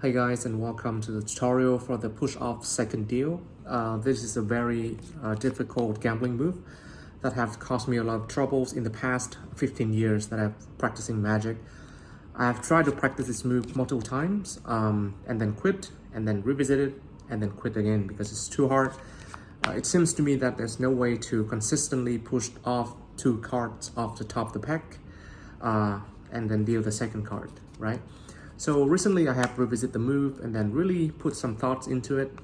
Hi guys, and welcome to the tutorial for the push-off second deal. This is a very difficult gambling move that have caused me a lot of troubles in the past 15 years that I've practicing Magic. I've tried to practice this move multiple times and then quit and then revisit it and then quit again because it's too hard. It seems to me that there's no way to consistently push off two cards off the top of the pack and then deal the second card, right? So recently I have revisited the move and then really put some thoughts into it,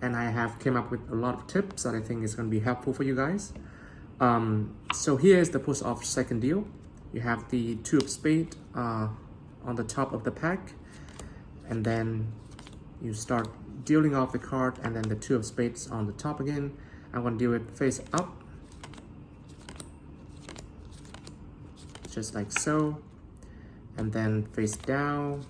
and I have came up with a lot of tips that I think is going to be helpful for you guys. So here is the push off second deal. You have the two of spades on the top of the pack, and then you start dealing off the card, and then the two of spades on the top again. I'm going to deal it face up, just like so, and then face down,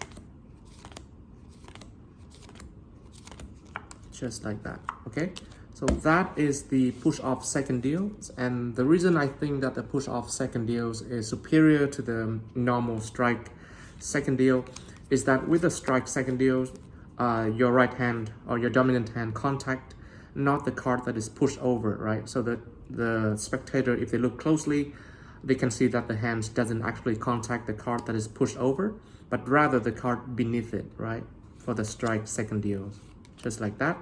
just like that. Okay, so that is the push off second deals, and the reason I think that the push off second deals is superior to the normal strike second deal is that with the strike second deals, your right hand or your dominant hand contact not the card that is pushed over, right? So that the spectator, if they look closely, they can see that the hand doesn't actually contact the card that is pushed over, but rather the card beneath it, right? For the strike second deals, just like that.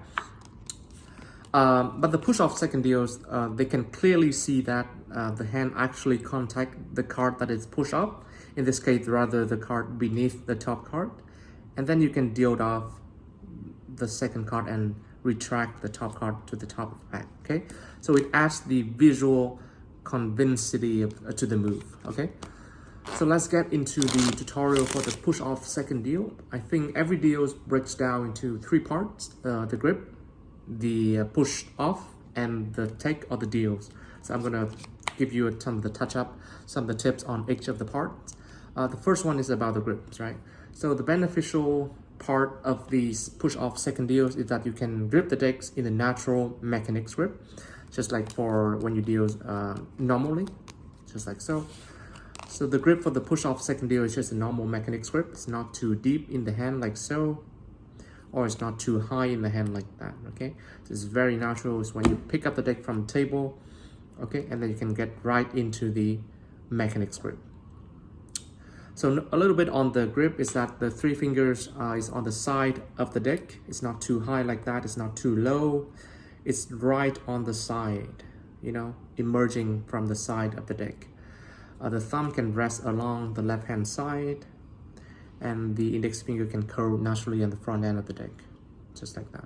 But the push-off second deals, they can clearly see that the hand actually contact the card that is pushed up. In this case, rather the card beneath the top card. And then you can deal off the second card and retract the top card to the top of the pack, okay? So it adds the visual convincingly to the move, okay? So let's get into the tutorial for the push off second deal. I think every deal breaks down into three parts: the grip, the push off, and the take or the deals. So I'm gonna give you some of the touch up, some of the tips on each of the parts. The first one is about the grips, right? So the beneficial part of these push off second deals is that you can grip the decks in the natural mechanics grip, just like for when you deal normally, just like so. So the grip for the push off second deal is just a normal mechanics grip. It's not too deep in the hand like so, or it's not too high in the hand like that, okay? This is very natural. It's when you pick up the deck from the table, okay, and then you can get right into the mechanics grip. So a little bit on the grip is that the three fingers is on the side of the deck. It's not too high like that. It's not too low. It's right on the side, you know, emerging from the side of the deck. The thumb can rest along the left-hand side, and the index finger can curl naturally on the front end of the deck, just like that.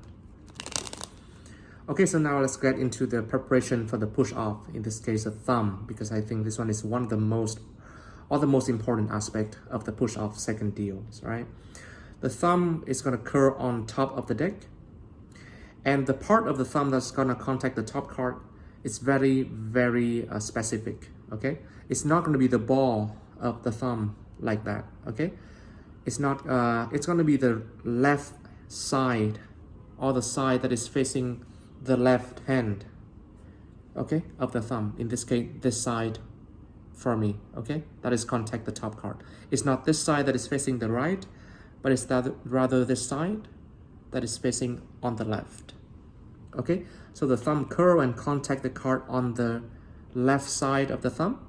Okay, so now let's get into the preparation for the push-off, in this case a thumb, because I think this one is one of the most important aspect of the push-off second deals, right? The thumb is going to curl on top of the deck, and the part of the thumb that's going to contact the top card is very, very specific, okay? It's not going to be the ball of the thumb like that, okay? It's not, it's going to be the left side, or the side that is facing the left hand, okay, of the thumb. In this case, this side for me, okay? That is contact the top card. It's not this side that is facing the right, but it's that rather this side that is facing on the left, okay? So the thumb curl and contact the card on the left side of the thumb.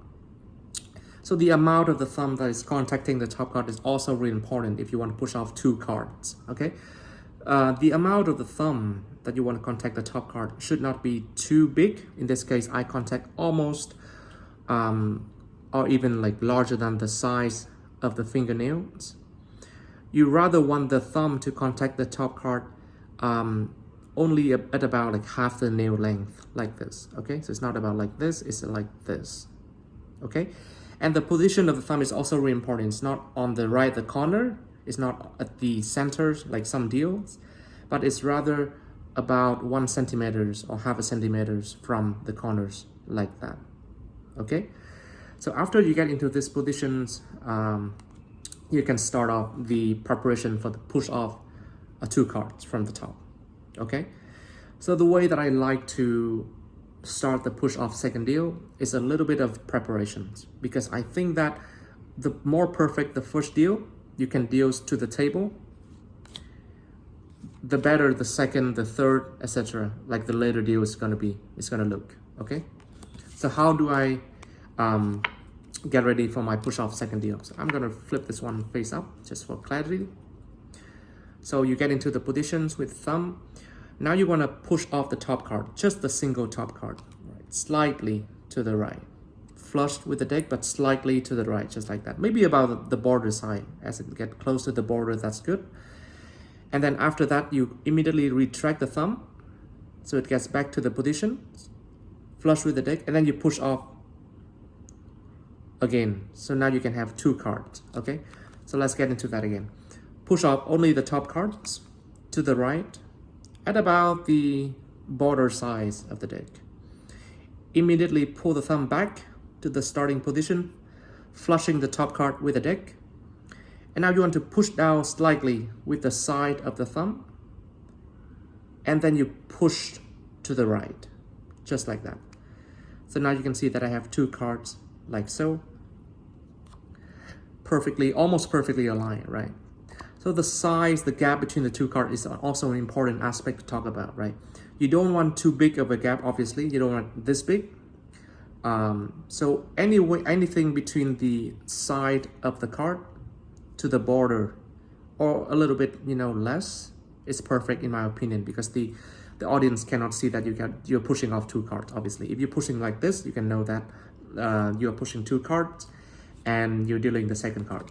So the amount of the thumb that is contacting the top card is also really important if you want to push off two cards, okay? The amount of the thumb that you want to contact the top card should not be too big. In this case, I contact almost or even like larger than the size of the fingernails. You rather want the thumb to contact the top card only at about like half the nail length, like this, okay? So it's not about like this, it's like this, okay? And the position of the thumb is also really important. It's not on the right, the corner, it's not at the center like some deals, but it's rather about 1 centimeter or half a centimeter from the corners, like that, okay? So after you get into these positions, you can start off the preparation for the push off two cards from the top, okay? So the way that I like to start the push off second deal is a little bit of preparations, because I think that the more perfect the first deal, you can deal to the table, the better the second, the third, etc. Like the later deal is gonna look. Okay. So how do I get ready for my push off second deal? So I'm gonna flip this one face up just for clarity. So you get into the positions with thumb. Now you want to push off the top card, just the single top card, right? Slightly to the right, flushed with the deck, but slightly to the right, just like that. Maybe about the border side. As it gets close to the border, that's good. And then after that, you immediately retract the thumb, so it gets back to the position, flush with the deck, and then you push off again. So now you can have two cards, okay? So let's get into that again. Push off only the top cards to the right at about the border size of the deck. Immediately pull the thumb back to the starting position, flushing the top card with the deck. And now you want to push down slightly with the side of the thumb, and then you push to the right, just like that. So now you can see that I have two cards like so, almost perfectly aligned, right? So the size, the gap between the two cards is also an important aspect to talk about, right? You don't want too big of a gap, obviously. You don't want this big. So anything between the side of the card to the border, or a little bit, less, is perfect in my opinion, because the audience cannot see that you're pushing off two cards. Obviously, if you're pushing like this, you can know that you're pushing two cards and you're dealing the second card.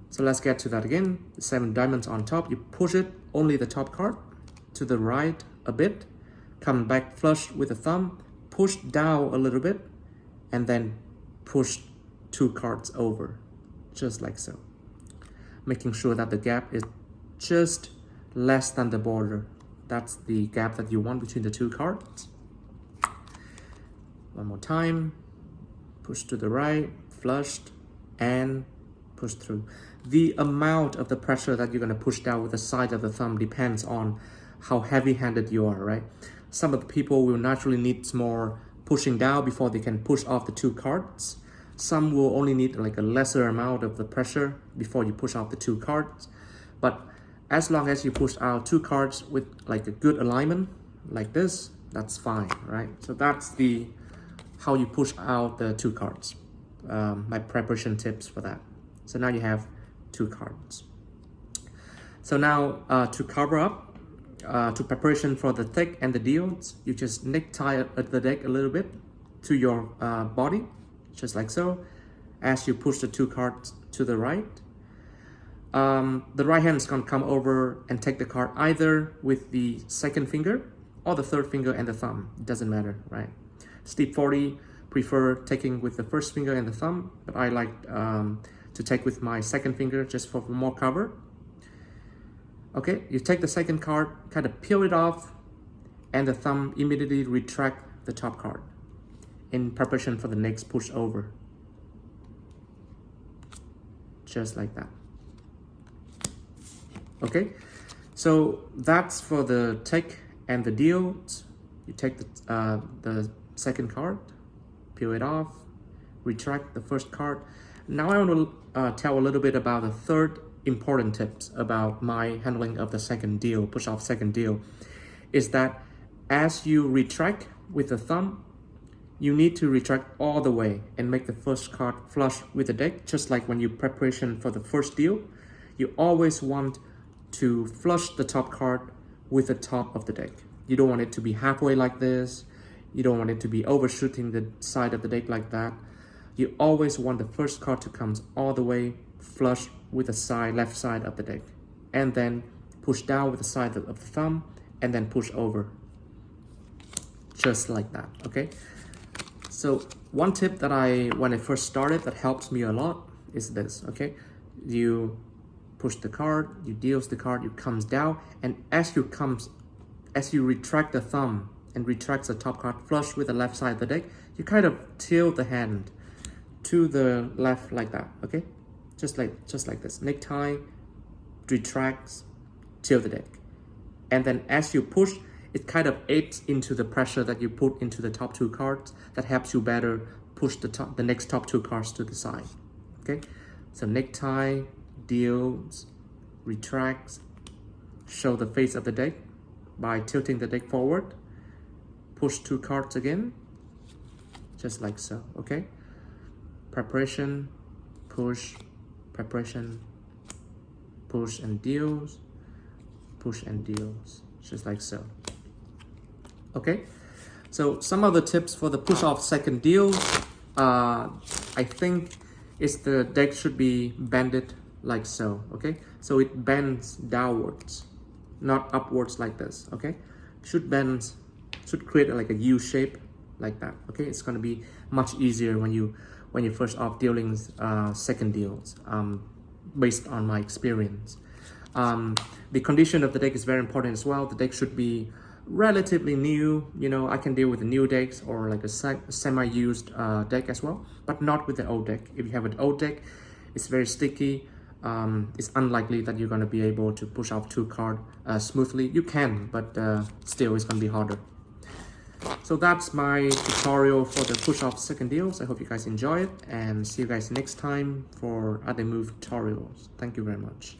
So let's get to that again. 7 diamonds on top, you push it, only the top card, to the right a bit, come back flush with the thumb, push down a little bit, and then push two cards over, just like so. Making sure that the gap is just less than the border. That's the gap that you want between the two cards. One more time, push to the right, flushed, and push through. The amount of the pressure that you're going to push down with the side of the thumb depends on how heavy-handed you are, right? Some of the people will naturally need more pushing down before they can push off the two cards. Some will only need like a lesser amount of the pressure before you push off the two cards. But as long as you push out two cards with like a good alignment like this, that's fine, right? So that's how you push out the two cards. My preparation tips for that. So now you have two cards. So now to cover up, to preparation for the thick and the deals, you just necktie the deck a little bit to your body, just like so, as you push the two cards to the right. The right hand is going to come over and take the card either with the second finger or the third finger and the thumb. It doesn't matter, right? Steve Forte prefer taking with the first finger and the thumb, but I like to take with my second finger just for more cover. Okay, you take the second card, kind of peel it off, and the thumb immediately retract the top card in preparation for the next push over. Just like that. Okay, so that's for the take and the deals. You take the second card, peel it off, retract the first card. Now I want to tell a little bit about the third important tips about my handling of the second deal, push off second deal, is that as you retract with the thumb, you need to retract all the way and make the first card flush with the deck, just like when you preparation for the first deal. You always want to flush the top card with the top of the deck. You don't want it to be halfway like this. You don't want it to be overshooting the side of the deck like that. You always want the first card to come all the way flush with the left side of the deck, and then push down with the side of the thumb, and then push over, just like that. Okay, so one tip that when I first started that helps me a lot is this. Okay, you push the card, you deals the card, you comes down, and as you retract the thumb and retracts the top card flush with the left side of the deck, you kind of tilt the hand to the left like that. Okay, just like this. Necktie, retracts, tilt the deck, and then as you push, it kind of aids into the pressure that you put into the top two cards. That helps you better push the next top two cards to the side. Okay, so necktie, deals, retracts, show the face of the deck by tilting the deck forward. Push 2 cards again, just like so, okay? Preparation, push, preparation, push and deals, push and deals, just like so. Okay, so some of the tips for the push off second deal, I think is the deck should be bended like so, okay? So it bends downwards, not upwards like this, okay? Should create like a U shape like that, okay? It's gonna be much easier when you first off dealing second deals, based on my experience. The condition of the deck is very important as well. The deck should be relatively new. You know, I can deal with the new decks or like a semi-used deck as well, but not with the old deck. If you have an old deck, it's very sticky. It's unlikely that you're going to be able to push off 2 cards smoothly. You can, but still it's going to be harder. So that's my tutorial for the push off second deals. I hope you guys enjoy it, and see you guys next time for other move tutorials. Thank you very much.